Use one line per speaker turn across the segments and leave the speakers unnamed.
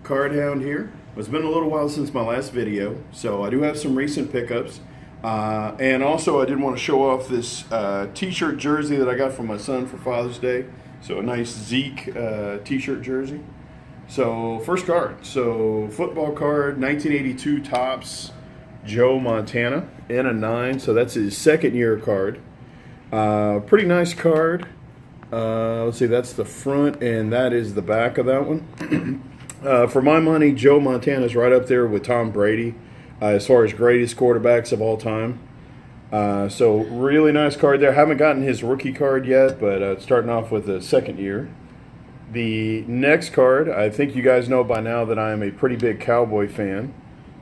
Card Hound here. It's been a little while since my last video, so I do have some recent pickups. And also I did want to show off this t-shirt jersey that I got from my son for Father's Day. So a nice Zeke t-shirt jersey. So first card, so football card, 1982 Topps, Joe Montana in a 9. So that's his second year card. Pretty nice card. Let's see, that's the front and that is the back of that one. For my money, Joe Montana is right up there with Tom Brady as far as greatest quarterbacks of all time. So really nice card there. Haven't gotten his rookie card yet, but starting off with the second year. The next card, I think you guys know by now that I am a pretty big Cowboy fan.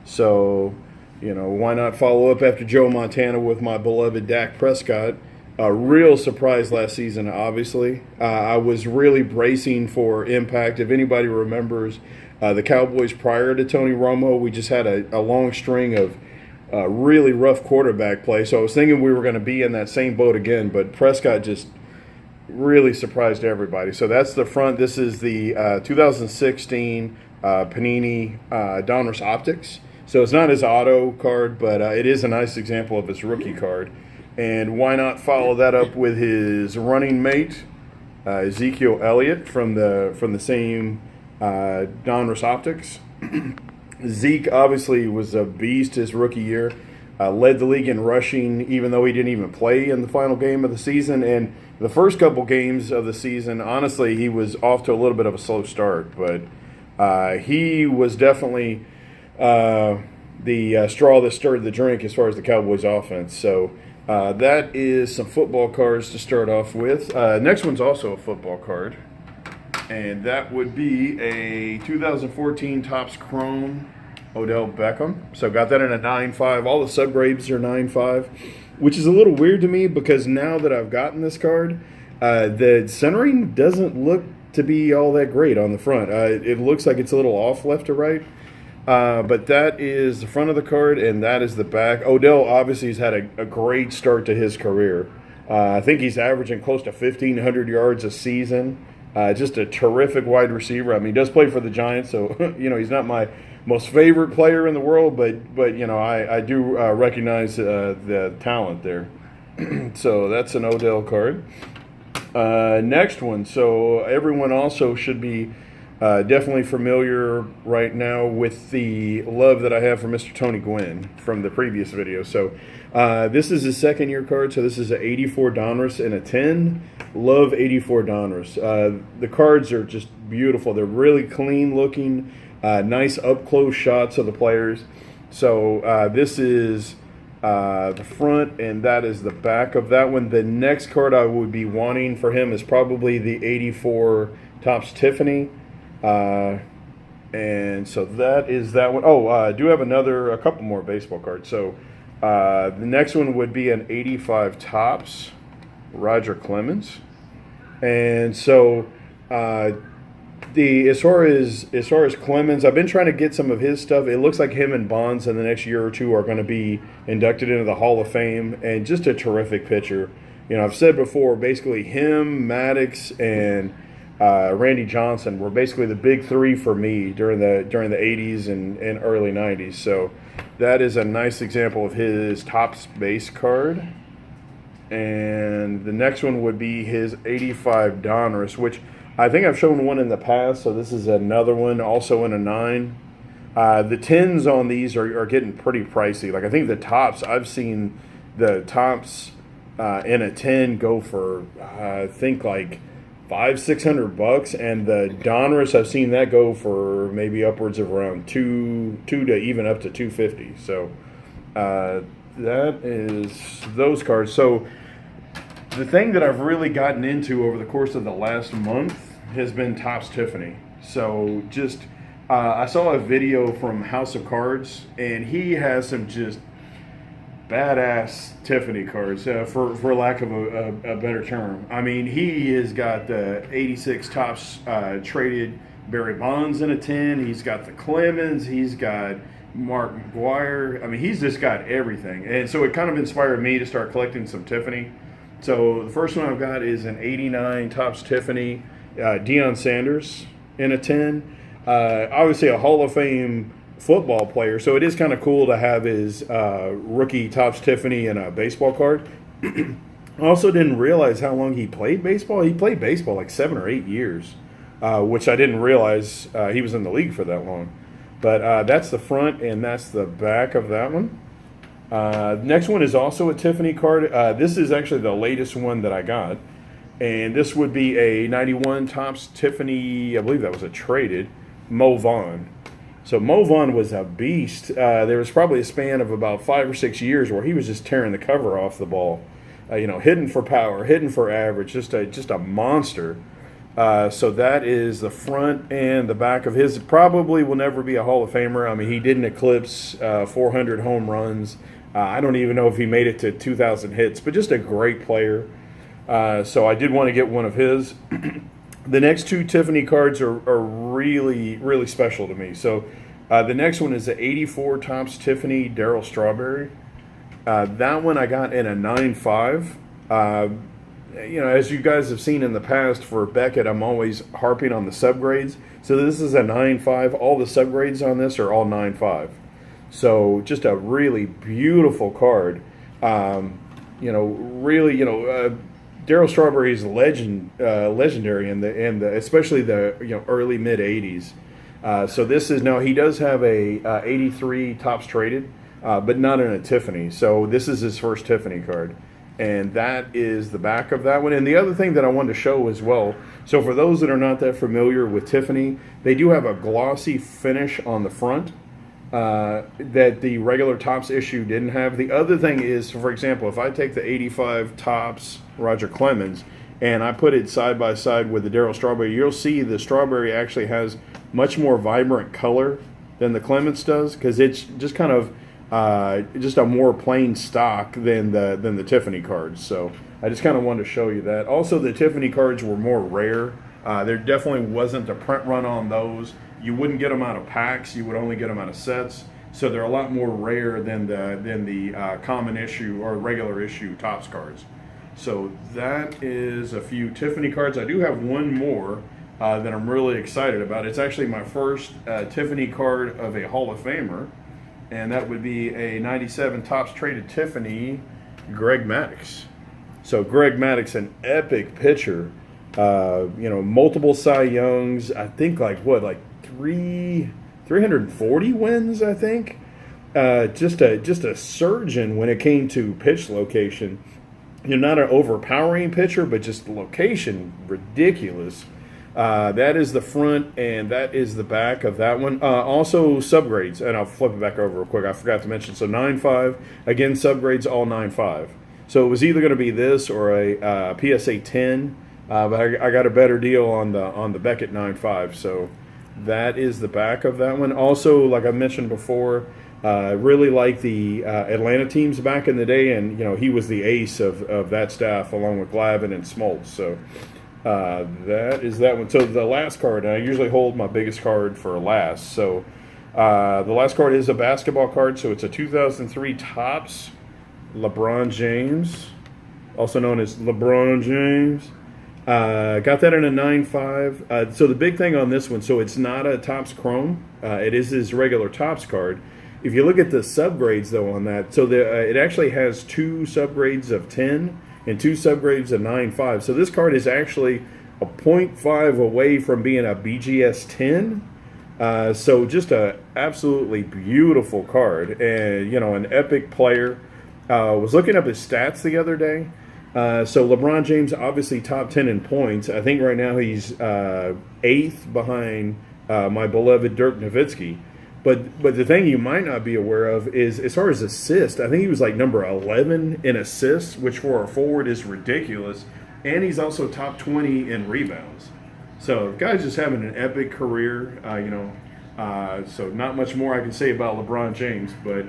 So, you know, why not follow up after Joe Montana with my beloved Dak Prescott? A real surprise last season, obviously. I was really bracing for impact. If anybody remembers the Cowboys prior to Tony Romo, we just had a long string of really rough quarterback play. So I was thinking we were going to be in that same boat again, but Prescott just really surprised everybody. So that's the front. This is the 2016 Panini Donruss Optics. So it's not his auto card, but it is a nice example of his rookie card. And why not follow that up with his running mate, Ezekiel Elliott from the same Donruss Optics. Zeke obviously was a beast his rookie year. Led the league in rushing, even though he didn't even play in the final game of the season. And the first couple games of the season, honestly, he was off to a little bit of a slow start. But he was definitely the straw that stirred the drink as far as the Cowboys' offense. So that is some football cards to start off with. Next one's also a football card. And that would be a 2014 Topps Chrome Odell Beckham. So got that in a 9.5. All the subgrades are 9.5, which is a little weird to me because now that I've gotten this card, the centering doesn't look to be all that great on the front. It looks like it's a little off left to right. But that is the front of the card, and that is the back. Odell obviously has had a great start to his career. I think he's averaging close to 1,500 yards a season. Just a terrific wide receiver. I mean, he does play for the Giants, so you know he's not my most favorite player in the world, but you know I do recognize the talent there. So that's an Odell card. Next one. So everyone also should be definitely familiar right now with the love that I have for Mr. Tony Gwynn from the previous video. So this is his second year card. So this is an 84 Donruss and a 10. Love 84 Donruss. The cards are just beautiful. They're really clean looking, nice up close shots of the players. So this is the front and that is the back of that one. The next card I would be wanting for him is probably the 84 Topps Tiffany. And so that is that one. Oh, I do have a couple more baseball cards. So the next one would be an 85 Topps Roger Clemens. And so as far as Clemens, I've been trying to get some of his stuff. It looks like him and Bonds in the next year or two are going to be inducted into the Hall of Fame, and just a terrific pitcher. You know, I've said before, basically him, Maddox, and Randy Johnson were basically the big three for me during the 80s and early 90s. So that is a nice example of his Topps base card. And the next one would be his 85 Donruss, which I think I've shown one in the past. So this is another one, also in a 9. The 10s on these are getting pretty pricey. Like I think the Topps, I've seen the Topps in a 10 go for I think like $500-600, and the Donruss I've seen that go for maybe upwards of around two to even up to $250. So that is those cards. So the thing that I've really gotten into over the course of the last month has been Topps Tiffany. So just I saw a video from House of Cards, and he has some just badass Tiffany cards, for lack of a better term. I mean, he has got the 86 Topps traded Barry Bonds in a 10. He's got the Clemens. He's got Mark McGwire. I mean, he's just got everything. And so it kind of inspired me to start collecting some Tiffany. So the first one I've got is an 89 Topps Tiffany Deion Sanders in a 10. obviously a Hall of Fame football player, so it is kind of cool to have his rookie Topps Tiffany and a baseball card. I also didn't realize how long he played baseball. He played baseball like 7 or 8 years, which I didn't realize he was in the league for that long. But that's the front and that's the back of that one. Next one is also a Tiffany card. This is actually the latest one that I got. And this would be a 91 Topps Tiffany, I believe that was a traded, Mo Vaughn. So Mo Vaughn was a beast. There was probably a span of about 5 or 6 years where he was just tearing the cover off the ball. Hitting for power, hitting for average, just a monster. So that is the front and the back of his. Probably will never be a Hall of Famer. I mean, he didn't eclipse 400 home runs. I don't even know if he made it to 2,000 hits, but just a great player. So I did want to get one of his. The next 2 Tiffany cards are really, really special to me. So the next one is the 84 Topps Tiffany Darryl Strawberry. That one I got in a 9.5. As you guys have seen in the past for Beckett, I'm always harping on the subgrades. So this is a 9.5. All the subgrades on this are all 9.5. So just a really beautiful card. Darryl Strawberry is legendary in the especially the early mid 80s. So this is he does have a 83 Topps traded, but not in a Tiffany. So this is his first Tiffany card, and that is the back of that one. And the other thing that I wanted to show as well. So for those that are not that familiar with Tiffany, they do have a glossy finish on the front. That the regular Topps issue didn't have. The other thing is, for example, if I take the 85 Topps Roger Clemens and I put it side by side with the Darryl Strawberry, you'll see the Strawberry actually has much more vibrant color than the Clemens does, because it's just kind of just a more plain stock than the Tiffany cards. So I just kind of wanted to show you that. Also, the Tiffany cards were more rare. There definitely wasn't a print run on those. You wouldn't get them out of packs. You would only get them out of sets. So they're a lot more rare than the common issue or regular issue Topps cards. So that is a few Tiffany cards. I do have one more that I'm really excited about. It's actually my first Tiffany card of a Hall of Famer, and that would be a 97 Topps traded Tiffany, Greg Maddux. So Greg Maddux, an epic pitcher. Multiple Cy Youngs. I think like 340 wins. I think. Just a surgeon when it came to pitch location. Not an overpowering pitcher, but just location ridiculous. That is the front and that is the back of that one. Also subgrades, and I'll flip it back over real quick. I forgot to mention. So 9.5 again, subgrades all 9.5. So it was either going to be this or a PSA 10. But I got a better deal on the Beckett 9.5, so that is the back of that one. Also, like I mentioned before, really like the Atlanta teams back in the day, and he was the ace of that staff along with Glavine and Smoltz. So that is that one. So the last card, and I usually hold my biggest card for last. So the last card is a basketball card. So it's a 2003 Topps LeBron James, also known as LeBron James. Got that in a 9.5. So the big thing on this one, so it's not a Topps Chrome. It is his regular Topps card. If you look at the subgrades, though, on that, so it actually has 2 subgrades of 10 and 2 subgrades of 9.5. So this card is actually a 0.5 away from being a BGS 10. So just a absolutely beautiful card, and an epic player. Was looking up his stats the other day. So LeBron James, obviously top 10 in points. I think right now he's 8th behind my beloved Dirk Nowitzki. But the thing you might not be aware of is, as far as assists, I think he was like number 11 in assists, which for a forward is ridiculous. And he's also top 20 in rebounds. So the guy's just having an epic career. So not much more I can say about LeBron James, but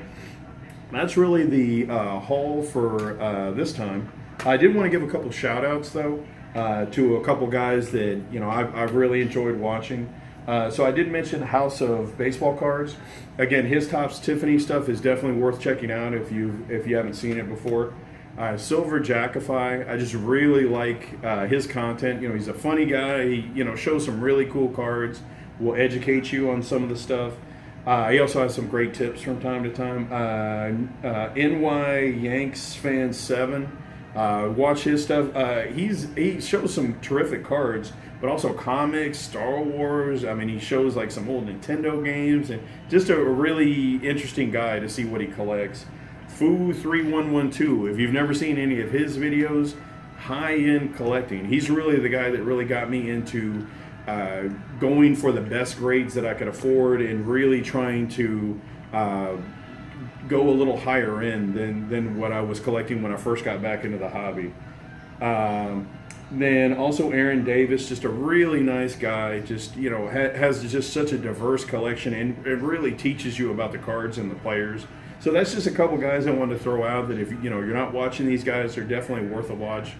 that's really the haul for this time. I did want to give a couple shout outs though to a couple guys that I've really enjoyed watching. So I did mention House of Baseball Cards. Again, his Topps Tiffany stuff is definitely worth checking out if you haven't seen it before. Silver Jackify, I just really like his content. He's a funny guy. He shows some really cool cards. will educate you on some of the stuff. He also has some great tips from time to time. NY Yanks Fan 7. Watch his stuff. He shows some terrific cards, but also comics, Star Wars. I mean, he shows like some old Nintendo games, and just a really interesting guy to see what he collects. Foo3112. If you've never seen any of his videos, high-end collecting. He's really the guy that really got me into going for the best grades that I could afford, and really trying to go a little higher end than what I was collecting when I first got back into the hobby. Then also Aaron Davis, just a really nice guy, just, you know, has just such a diverse collection, and it really teaches you about the cards and the players. So that's just a couple guys I wanted to throw out that, if you know, you're not watching these guys, they're definitely worth a watch.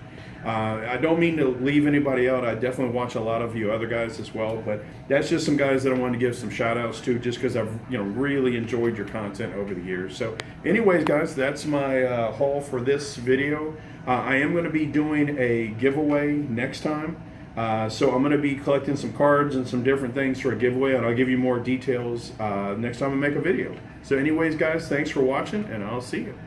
I don't mean to leave anybody out. I definitely watch a lot of you other guys as well, but that's just some guys that I wanted to give some shout outs to, just because I've, you know, really enjoyed your content over the years. So anyways, guys, that's my haul for this video. I am going to be doing a giveaway next time. So I'm going to be collecting some cards and some different things for a giveaway, and I'll give you more details next time I make a video. So anyways, guys, thanks for watching, and I'll see you.